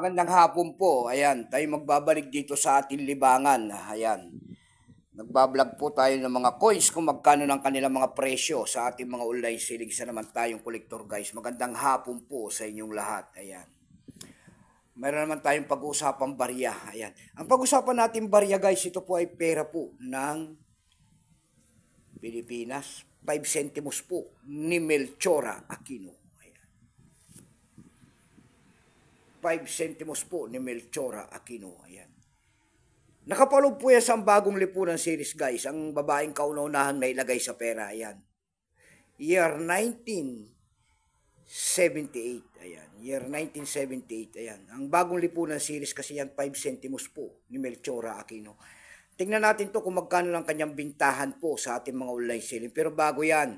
Magandang hapon po. Ayan, tayo magbabalik dito sa ating libangan. Ayan. Nagbablog po tayo ng mga coins kung magkano ng kanilang mga presyo sa ating mga online selling. Isa naman tayong kolektor guys. Magandang hapon po sa inyong lahat. Ayan. Mayroon naman tayong pag-uusapang barya. Ayan. Ang pag-usapan natin barya guys, ito po ay pera po ng Pilipinas. 5 centimos po ni Melchora Aquino. 5 centimos po ni Melchora Aquino. Ayan. Nakapaloob po yan sa bagong lipunan series guys. Ang babaeng kauna-unahan na ilagay sa pera. Ayan. Year 1978. Ayan. Year 1978. Ayan. Ang bagong lipunan series kasi yan 5 centimos po ni Melchora Aquino. Tingnan natin to kung magkano lang kanyang bintahan po sa ating mga online selling. Pero bago yan,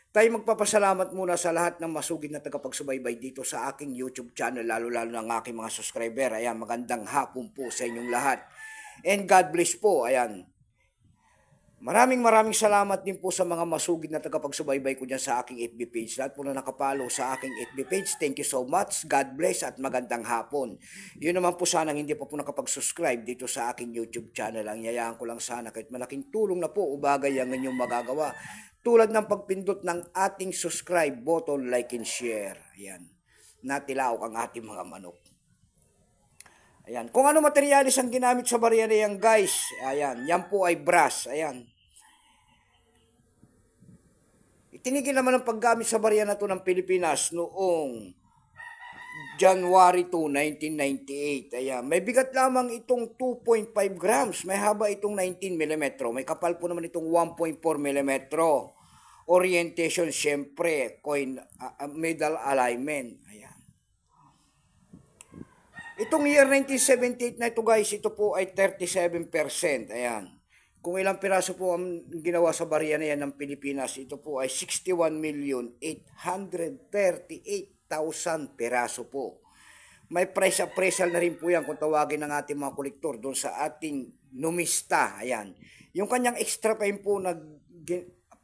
tayo magpapasalamat muna sa lahat ng masugid na tagapagsubaybay dito sa aking YouTube channel, lalo-lalo ng aking mga subscriber. Ayan, magandang hapon po sa inyong lahat. And God bless po, ayan. Maraming salamat din po sa mga masugid na tagapagsubaybay ko dyan sa aking FB page. Lahat po na nakapalo sa aking FB page, thank you so much. God bless at magandang hapon. Yun naman po sanang hindi pa po nakapag-subscribe dito sa aking YouTube channel. Ang yayaan ko lang sana kahit malaking tulong na po o bagay ang inyong magagawa. Tulad ng pagpindot ng ating subscribe button, like and share. Ayan. Natilaok ang ating mga manok. Ayan. Kung ano materialis ang ginamit sa barya na yan, guys. Ayan. Yan po ay brass. Ayan. Itinigil naman ang paggamit sa barya na to ng Pilipinas noong January 2, 1998. Ayan. May bigat lamang itong 2.5 grams. May haba itong 19 mm. May kapal po naman itong 1.4 mm. Orientation, syempre, coin, medal alignment. Ayan. Itong year 1978 na ito guys, ito po ay 37%. Ayan. Kung ilang piraso po ang ginawa sa barya na yan ng Pilipinas, ito po ay 61,838,000 piraso po. May price appraisal na rin po yan kung tawagin ng ating mga kolektor doon sa ating numista. Ayan. Yung kanyang extra time po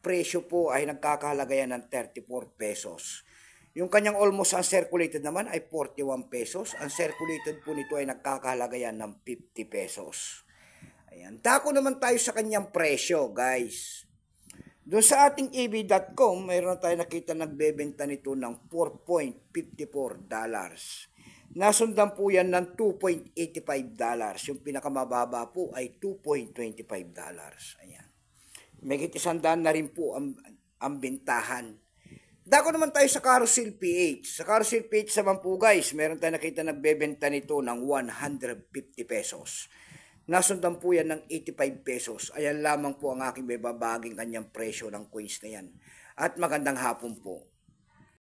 presyo po ay nagkakahalaga yan ng 34 pesos. Yung kanyang almost uncirculated naman ay 41 pesos. Uncirculated po nito ay nagkakahalaga yan ng 50 pesos. Ayan. Dako naman tayo sa kanyang presyo, guys. Doon sa ating eb.com, mayroon tayo nakita nagbebenta nito ng $4.54. Nasundan po yan ng $2.85. Yung pinakamababa po ay $2.25. Ayan. May 100 na rin po ang bintahan. Dako naman tayo sa Carousel PH. Sa Carousel PH naman po guys, meron tayo nakita nagbebenta nito ng 150 pesos. Nasundan po yan ng 85 pesos. Ayan lamang po ang aking babaging kanyang presyo ng coins na yan. At magandang hapon po.